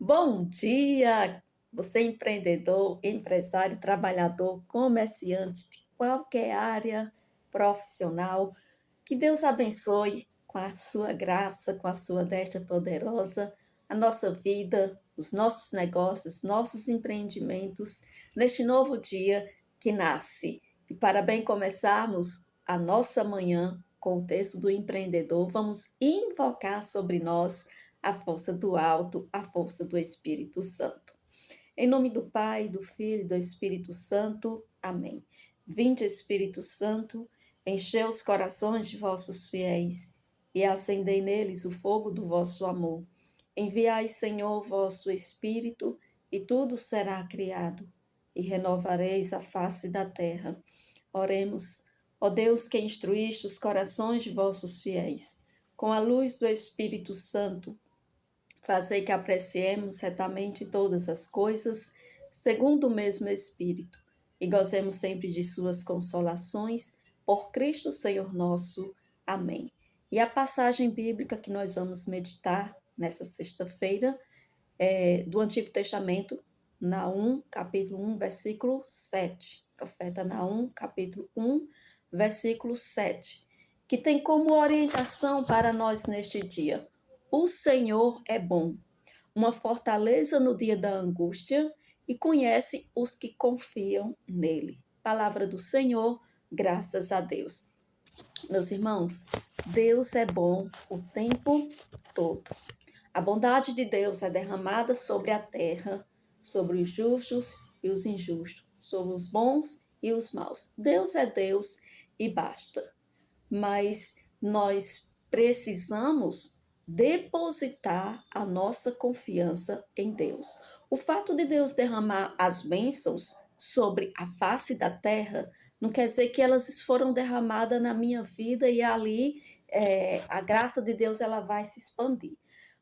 Bom dia! Você é empreendedor, empresário, trabalhador, comerciante de qualquer área profissional. Que Deus abençoe com a sua graça, com a sua destra poderosa, a nossa vida, os nossos negócios, nossos empreendimentos, neste novo dia que nasce. E para bem começarmos a nossa manhã com o texto do empreendedor, vamos invocar sobre nós a força do alto, a força do Espírito Santo. Em nome do Pai, do Filho e do Espírito Santo. Amém. Vinde, Espírito Santo, enchei os corações de vossos fiéis e acendei neles o fogo do vosso amor. Enviai, Senhor, vosso Espírito, e tudo será criado, e renovareis a face da terra. Oremos. Ó Deus, que instruíste os corações de vossos fiéis, com a luz do Espírito Santo, fazei que apreciemos retamente todas as coisas, segundo o mesmo Espírito, e gozemos sempre de suas consolações, por Cristo Senhor nosso. Amém. E a passagem bíblica que nós vamos meditar nessa sexta-feira é do Antigo Testamento, Naum, capítulo 1, versículo 7. Profeta Naum, capítulo 1, versículo 7, que tem como orientação para nós neste dia: o Senhor é bom, uma fortaleza no dia da angústia, e conhece os que confiam nele. Palavra do Senhor, graças a Deus. Meus irmãos, Deus é bom o tempo todo. A bondade de Deus é derramada sobre a terra, sobre os justos e os injustos, sobre os bons e os maus. Deus é Deus e basta. Mas nós precisamos depositar a nossa confiança em Deus. O fato de Deus derramar as bênçãos sobre a face da terra não quer dizer que elas foram derramadas na minha vida e ali a graça de Deus ela vai se expandir.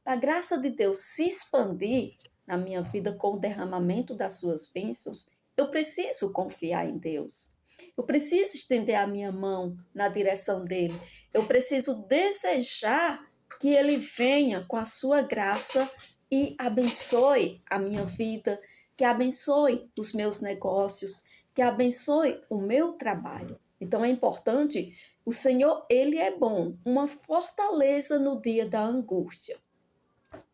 Para a graça de Deus se expandir na minha vida com o derramamento das suas bênçãos, eu preciso confiar em Deus. Eu preciso estender a minha mão na direção dele. Eu preciso desejar que ele venha com a sua graça e abençoe a minha vida, que abençoe os meus negócios, que abençoe o meu trabalho. Então é importante, o Senhor, ele é bom, uma fortaleza no dia da angústia.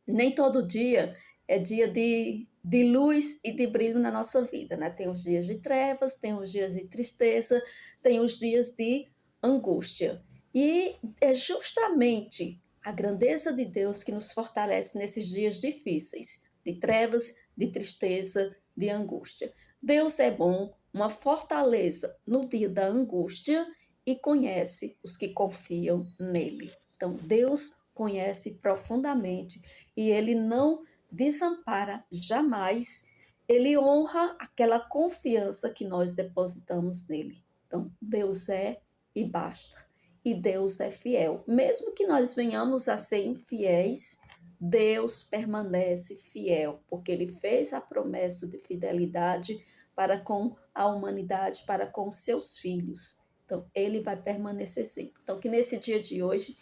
Nem todo dia é dia de luz e de brilho na nossa vida, né? Tem os dias de trevas, tem os dias de tristeza, tem os dias de angústia. E é justamente a grandeza de Deus que nos fortalece nesses dias difíceis, de trevas, de tristeza, de angústia. Deus é bom, uma fortaleza no dia da angústia e conhece os que confiam nele. Então, Deus conhece profundamente e ele não desampara jamais, ele honra aquela confiança que nós depositamos nele. Então, Deus é e basta. E Deus é fiel. Mesmo que nós venhamos a ser infiéis, Deus permanece fiel, porque ele fez a promessa de fidelidade para com a humanidade, para com seus filhos. Então, ele vai permanecer sempre. Então, que nesse dia de hoje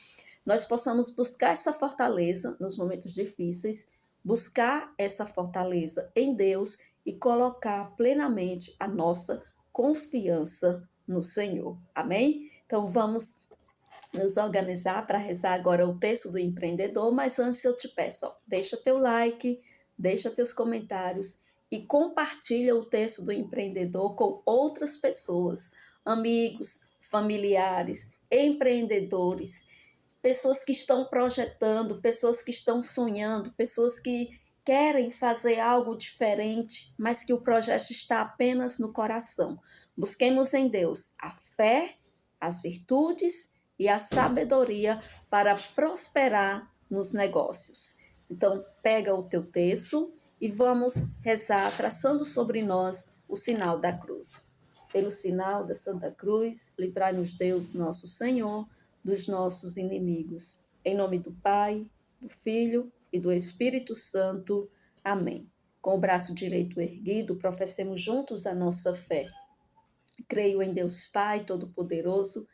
nós possamos buscar essa fortaleza nos momentos difíceis, buscar essa fortaleza em Deus e colocar plenamente a nossa confiança no Senhor. Amém? Então vamos nos organizar para rezar agora o texto do empreendedor, mas antes eu te peço, deixa teu like, deixa teus comentários e compartilha o texto do empreendedor com outras pessoas, amigos, familiares, empreendedores, pessoas que estão projetando, pessoas que estão sonhando, pessoas que querem fazer algo diferente, mas que o projeto está apenas no coração. Busquemos em Deus a fé, as virtudes e a sabedoria para prosperar nos negócios. Então, pega o teu texto e vamos rezar traçando sobre nós o sinal da cruz. Pelo sinal da Santa Cruz, livrai-nos Deus, nosso Senhor, dos nossos inimigos. Em nome do Pai, do Filho e do Espírito Santo. Amém. Com o braço direito erguido, professemos juntos a nossa fé. Creio em Deus Pai Todo-Poderoso,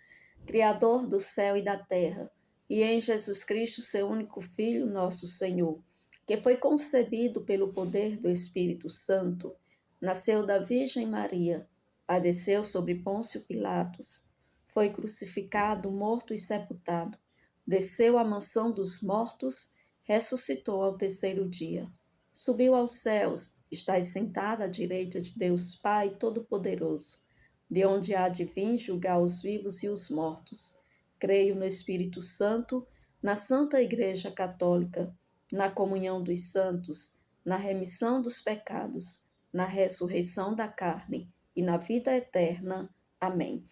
Criador do céu e da terra, e em Jesus Cristo, seu único Filho, nosso Senhor, que foi concebido pelo poder do Espírito Santo, nasceu da Virgem Maria, padeceu sobre Pôncio Pilatos, foi crucificado, morto e sepultado, desceu à mansão dos mortos, ressuscitou ao terceiro dia, subiu aos céus, está sentado à direita de Deus Pai Todo-Poderoso, de onde há de vir julgar os vivos e os mortos. Creio no Espírito Santo, na Santa Igreja Católica, na comunhão dos santos, na remissão dos pecados, na ressurreição da carne e na vida eterna. Amém.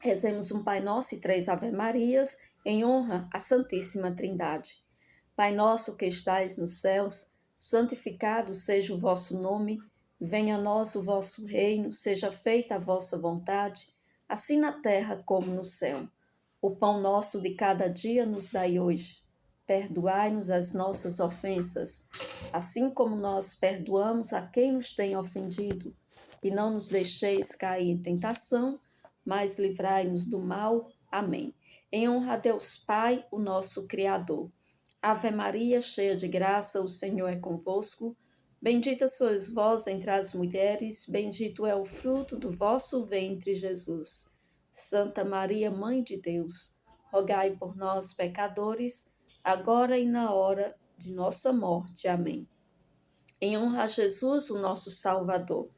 Rezemos um Pai Nosso e 3 Ave-Marias em honra à Santíssima Trindade. Pai nosso que estais nos céus, santificado seja o vosso nome, venha a nós o vosso reino, seja feita a vossa vontade, assim na terra como no céu. O pão nosso de cada dia nos dai hoje. Perdoai-nos as nossas ofensas, assim como nós perdoamos a quem nos tem ofendido. E não nos deixeis cair em tentação, mas livrai-nos do mal. Amém. Em honra a Deus Pai, o nosso Criador. Ave Maria, cheia de graça, o Senhor é convosco. Bendita sois vós entre as mulheres, bendito é o fruto do vosso ventre, Jesus. Santa Maria, Mãe de Deus, rogai por nós, pecadores, agora e na hora de nossa morte. Amém. Em honra a Jesus, o nosso Salvador.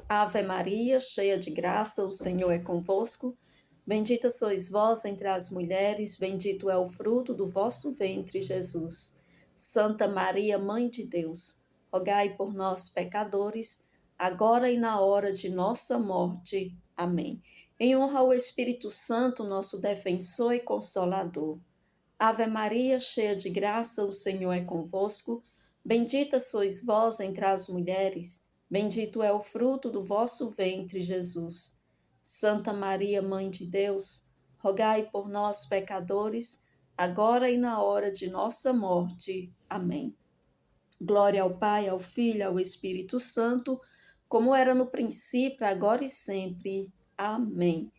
Ave Maria, cheia de graça, o Senhor é convosco. Bendita sois vós entre as mulheres, bendito é o fruto do vosso ventre, Jesus. Santa Maria, Mãe de Deus, rogai por nós, pecadores, agora e na hora de nossa morte. Amém. Em honra ao Espírito Santo, nosso defensor e consolador. Ave Maria, cheia de graça, o Senhor é convosco. Bendita sois vós entre as mulheres, bendito é o fruto do vosso ventre, Jesus. Santa Maria, Mãe de Deus, rogai por nós, pecadores, agora e na hora de nossa morte. Amém. Glória ao Pai, ao Filho e ao Espírito Santo, como era no princípio, agora e sempre. Amém.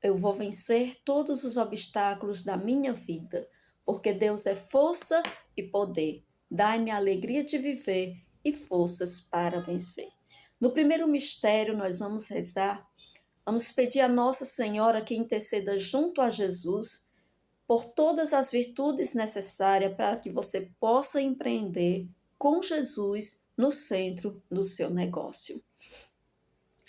Eu vou vencer todos os obstáculos da minha vida, porque Deus é força e poder. Dai-me a alegria de viver e forças para vencer. No primeiro mistério, nós vamos rezar, vamos pedir a Nossa Senhora que interceda junto a Jesus por todas as virtudes necessárias para que você possa empreender com Jesus no centro do seu negócio.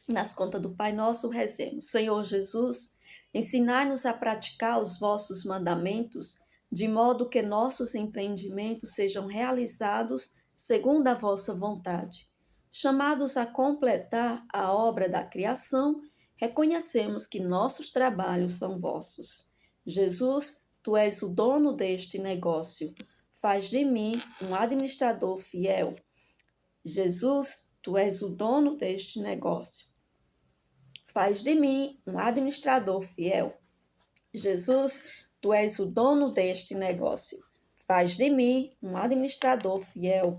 Nas contas do Pai Nosso, rezemos. Senhor Jesus, ensinai-nos a praticar os vossos mandamentos, de modo que nossos empreendimentos sejam realizados segundo a vossa vontade. Chamados a completar a obra da criação, reconhecemos que nossos trabalhos são vossos. Jesus, tu és o dono deste negócio. Faz de mim um administrador fiel. Jesus, tu és o dono deste negócio. Faz de mim um administrador fiel. Jesus, tu és o dono deste negócio. Faz de mim um administrador fiel.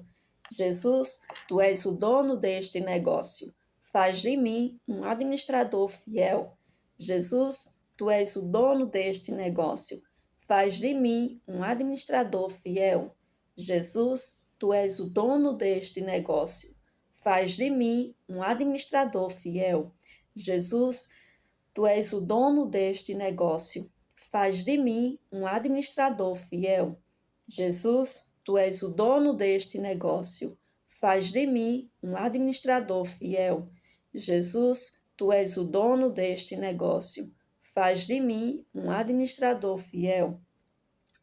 Jesus, tu és o dono deste negócio. Faz de mim um administrador fiel. Jesus, tu és o dono deste negócio. Faz de mim um administrador fiel. Jesus, tu és o dono deste negócio. Faz de mim um administrador fiel. Jesus, tu és o dono deste negócio. Faz de mim um administrador fiel. Jesus, tu és o dono deste negócio. Faz de mim um administrador fiel. Jesus, tu és o dono deste negócio. Faz de mim um administrador fiel.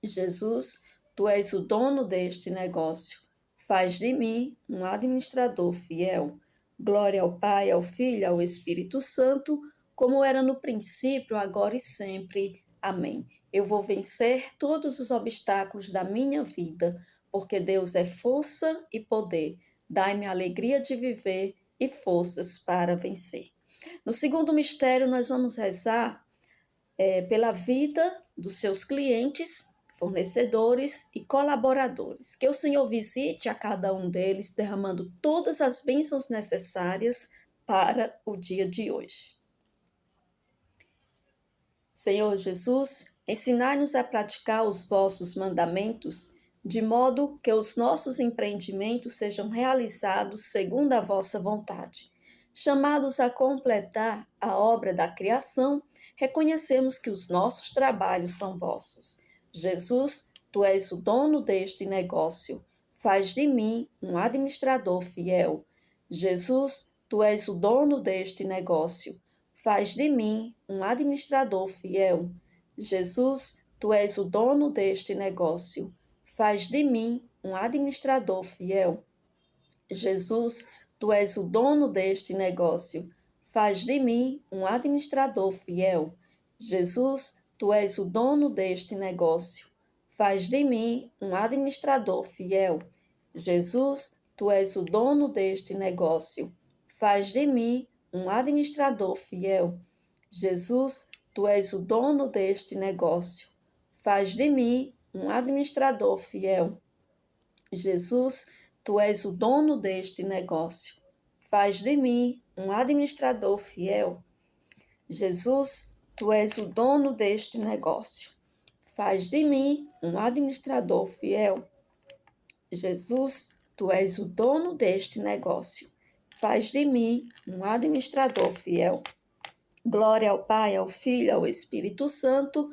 Jesus, tu és o dono deste negócio. Faz de mim um administrador fiel. Glória ao Pai, ao Filho e ao Espírito Santo, como era no princípio, agora e sempre. Amém. Eu vou vencer todos os obstáculos da minha vida, porque Deus é força e poder. Dai-me a alegria de viver e forças para vencer. No segundo mistério, nós vamos rezar pela vida dos seus clientes, fornecedores e colaboradores. Que o Senhor visite a cada um deles, derramando todas as bênçãos necessárias para o dia de hoje. Senhor Jesus, ensinai-nos a praticar os vossos mandamentos, de modo que os nossos empreendimentos sejam realizados segundo a vossa vontade. Chamados a completar a obra da criação, reconhecemos que os nossos trabalhos são vossos. Jesus, tu és o dono deste negócio. Faz de mim um administrador fiel. Jesus, tu és o dono deste negócio. Faz de mim um administrador fiel. Jesus, tu és o dono deste negócio. Faz de mim um administrador fiel. Jesus, tu és o dono deste negócio. Faz de mim um administrador fiel. Jesus, tu és o dono deste negócio. Faz de mim um administrador fiel. Jesus, tu és o dono deste negócio. Faz de mim um administrador fiel. Jesus, tu és o dono deste negócio. Faz de mim um administrador fiel. Jesus, tu és o dono deste negócio. Faz de mim um administrador fiel. Jesus, tu és o dono deste negócio. Faz de mim um administrador fiel. Jesus, tu és o dono deste negócio. Faz de mim um administrador fiel. Glória ao Pai, ao Filho, ao Espírito Santo,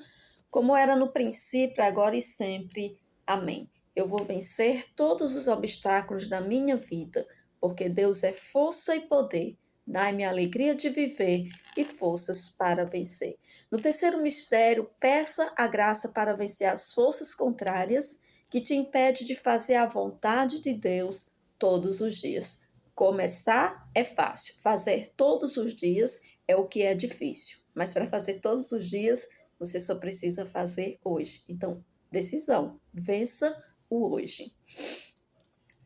como era no princípio, agora e sempre. Amém. Eu vou vencer todos os obstáculos da minha vida, porque Deus é força e poder. Dai-me a alegria de viver e forças para vencer. No terceiro mistério, peça a graça para vencer as forças contrárias que te impedem de fazer a vontade de Deus todos os dias. Começar é fácil, fazer todos os dias é o que é difícil. Mas para fazer todos os dias, você só precisa fazer hoje. Então, decisão, vença o hoje.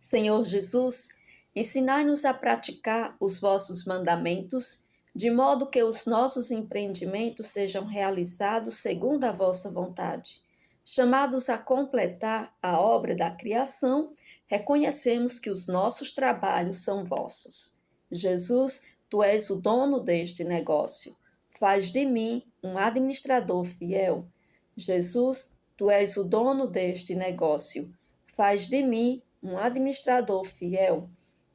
Senhor Jesus, ensinai-nos a praticar os vossos mandamentos, de modo que os nossos empreendimentos sejam realizados segundo a vossa vontade. Chamados a completar a obra da criação, reconhecemos que os nossos trabalhos são vossos. Jesus, tu és o dono deste negócio. Faz de mim um administrador fiel. Jesus, tu és o dono deste negócio. Faz de mim um administrador fiel.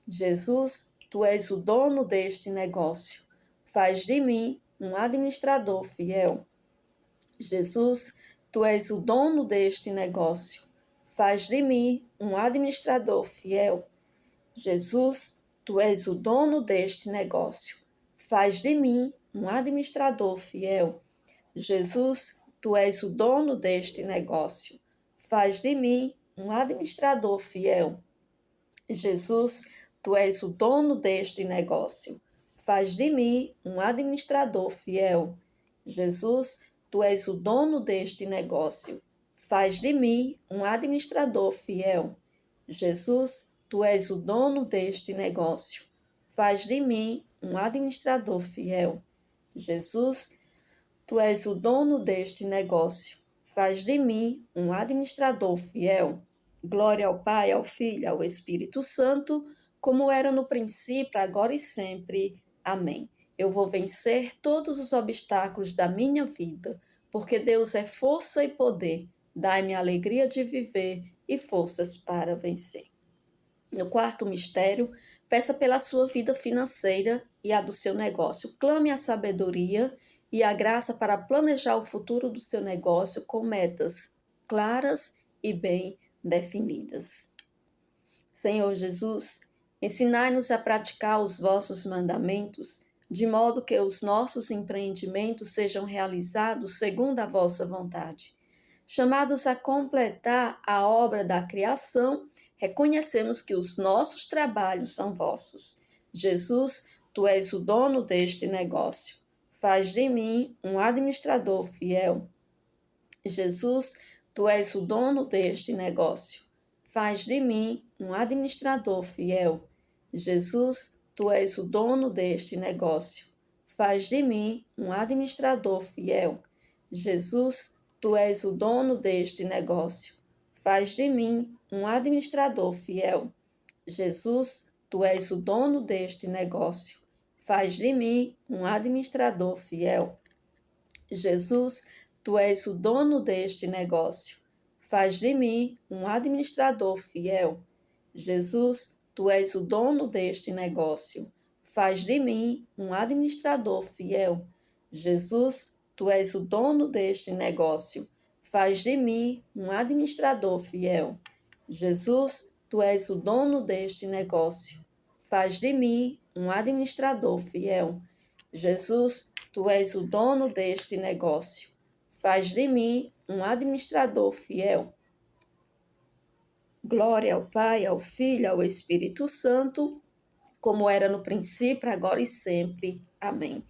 Jesus, tu és o dono deste negócio. Faz de mim um administrador fiel. Jesus, tu és o dono deste negócio. Faz de mim um administrador fiel. Jesus, tu és o dono deste negócio. Faz de mim um administrador fiel. Jesus, tu és o dono deste negócio. Faz de mim um administrador fiel. Jesus, tu és o dono deste negócio. Faz de mim um administrador fiel. Jesus, tu és o dono deste negócio. Faz de mim um administrador fiel. Jesus, tu és o dono deste negócio. Faz de mim um administrador fiel. Jesus, tu és o dono deste negócio. Faz de mim um administrador fiel. Glória ao Pai, ao Filho, ao Espírito Santo, como era no princípio, agora e sempre. Amém. Eu vou vencer todos os obstáculos da minha vida, porque Deus é força e poder. Dai-me a alegria de viver e forças para vencer. No quarto mistério, peça pela sua vida financeira e a do seu negócio. Clame a sabedoria e a graça para planejar o futuro do seu negócio com metas claras e bem definidas. Senhor Jesus, ensinai-nos a praticar os vossos mandamentos, de modo que os nossos empreendimentos sejam realizados segundo a vossa vontade. Chamados a completar a obra da criação, reconhecemos que os nossos trabalhos são vossos. Jesus, tu és o dono deste negócio. Faz de mim um administrador fiel. Jesus, tu és o dono deste negócio. Faz de mim um administrador fiel. Jesus, tu és o dono deste negócio. Faz de mim um administrador fiel. Jesus, tu és o dono deste negócio. Faz de mim um administrador fiel. Jesus, tu és o dono deste negócio. Faz de mim um administrador fiel. Jesus, tu és o dono deste negócio. faz de mim um administrador fiel. Jesus, tu és o dono deste negócio. Faz de mim um administrador fiel. Jesus, tu és o dono deste negócio. Faz de mim um administrador fiel. Jesus, tu és o dono deste negócio. Faz de mim um administrador fiel. Jesus, tu és o dono deste negócio. Faz de mim um administrador fiel. Glória ao Pai, ao Filho, ao Espírito Santo, como era no princípio, agora e sempre. Amém.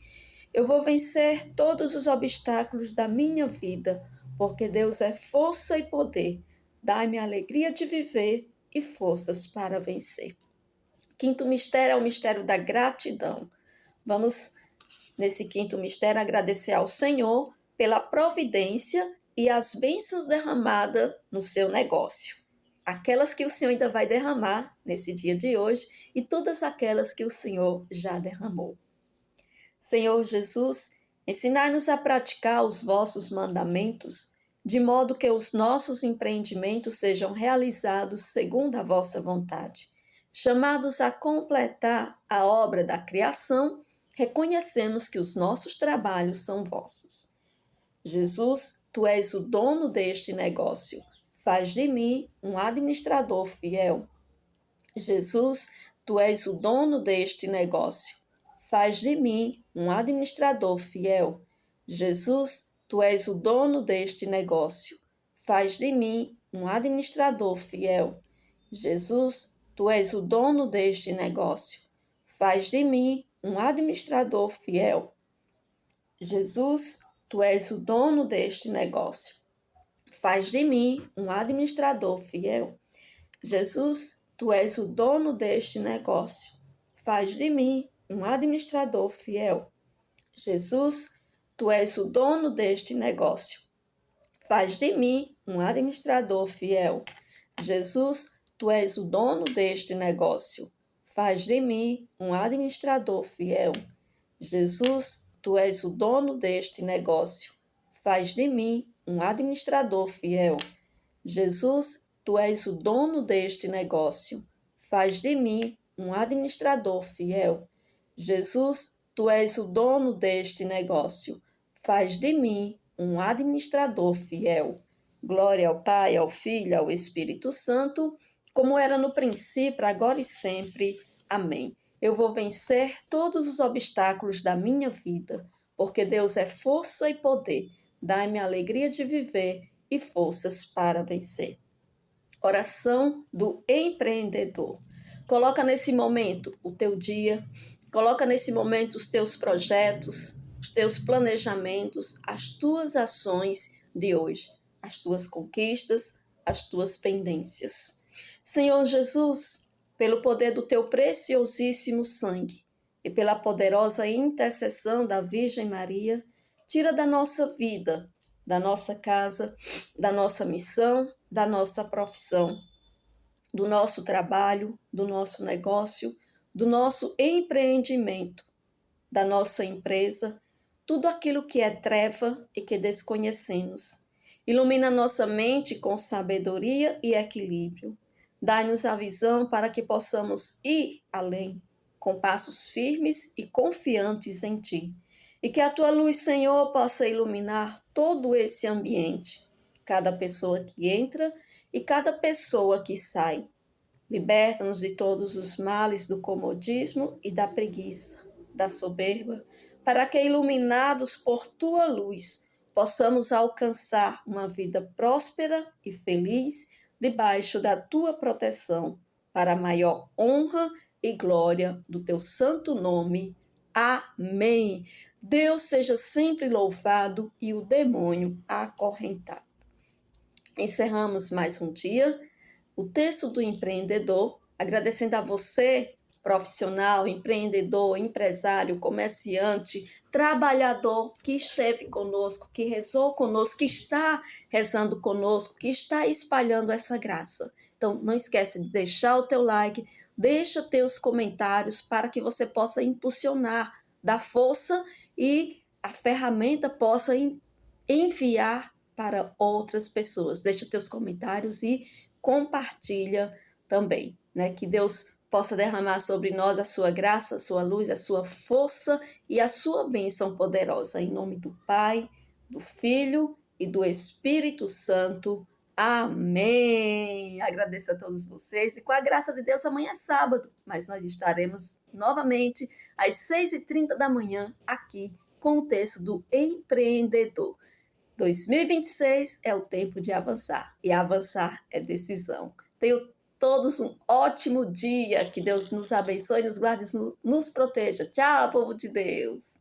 Eu vou vencer todos os obstáculos da minha vida, porque Deus é força e poder. Dai-me a alegria de viver e forças para vencer. Quinto mistério é o mistério da gratidão. Vamos, nesse quinto mistério, agradecer ao Senhor pela providência e as bênçãos derramadas no seu negócio. Aquelas que o Senhor ainda vai derramar nesse dia de hoje e todas aquelas que o Senhor já derramou. Senhor Jesus, ensinai-nos a praticar os vossos mandamentos, de modo que os nossos empreendimentos sejam realizados segundo a vossa vontade. Chamados a completar a obra da criação, reconhecemos que os nossos trabalhos são vossos. Jesus, tu és o dono deste negócio. Faz de mim um administrador fiel. Jesus, tu és o dono deste negócio. Faz de mim um administrador fiel. Jesus, tu és o dono deste negócio. Faz de mim um administrador fiel. Jesus, tu és o dono deste negócio. Faz de mim um administrador fiel. Jesus, tu és o dono deste negócio. Faz de mim um administrador fiel. Jesus, tu és o dono deste negócio. Faz de mim um administrador fiel. Jesus, tu és o dono deste negócio. Faz de mim um administrador fiel. Jesus, tu és o dono deste negócio. Faz de mim um administrador fiel. Jesus, tu és o dono deste negócio. Faz de mim um administrador fiel. Jesus, tu és o dono deste negócio. Faz de mim um administrador fiel. Jesus, tu és o dono deste negócio. Faz de mim um administrador fiel. Glória ao Pai, ao Filho, ao Espírito Santo, como era no princípio, agora e sempre. Amém. Eu vou vencer todos os obstáculos da minha vida, porque Deus é força e poder. Dai-me a alegria de viver e forças para vencer. Oração do empreendedor. Coloca nesse momento o teu dia, coloca nesse momento os teus projetos, os teus planejamentos, as tuas ações de hoje, as tuas conquistas, as tuas pendências. Senhor Jesus, pelo poder do teu preciosíssimo sangue e pela poderosa intercessão da Virgem Maria, tira da nossa vida, da nossa casa, da nossa missão, da nossa profissão, do nosso trabalho, do nosso negócio, do nosso empreendimento, da nossa empresa, tudo aquilo que é treva e que desconhecemos. Ilumina nossa mente com sabedoria e equilíbrio. Dai-nos a visão para que possamos ir além, com passos firmes e confiantes em Ti. E que a Tua luz, Senhor, possa iluminar todo esse ambiente, cada pessoa que entra e cada pessoa que sai. Liberta-nos de todos os males do comodismo e da preguiça, da soberba, para que, iluminados por Tua luz, possamos alcançar uma vida próspera e feliz debaixo da Tua proteção, para a maior honra e glória do Teu santo nome. Amém. Deus seja sempre louvado e o demônio acorrentado. Encerramos mais um dia, o texto do empreendedor, agradecendo a você, profissional, empreendedor, empresário, comerciante, trabalhador que esteve conosco, que rezou conosco, que está rezando conosco, que está espalhando essa graça. Então, não esquece de deixar o teu like, deixa teus comentários para que você possa impulsionar, dar força e a ferramenta possa enviar para outras pessoas. Deixa teus comentários e compartilha também, né? Que Deus possa derramar sobre nós a sua graça, a sua luz, a sua força e a sua bênção poderosa. Em nome do Pai, do Filho e do Espírito Santo. Amém. Agradeço a todos vocês e com a graça de Deus amanhã é sábado, mas nós estaremos novamente às 6h30 da manhã aqui com o texto do Empreendedor. 2026 é o tempo de avançar e avançar é decisão. Tenham todos um ótimo dia, que Deus nos abençoe, nos guarde, nos proteja. Tchau, povo de Deus!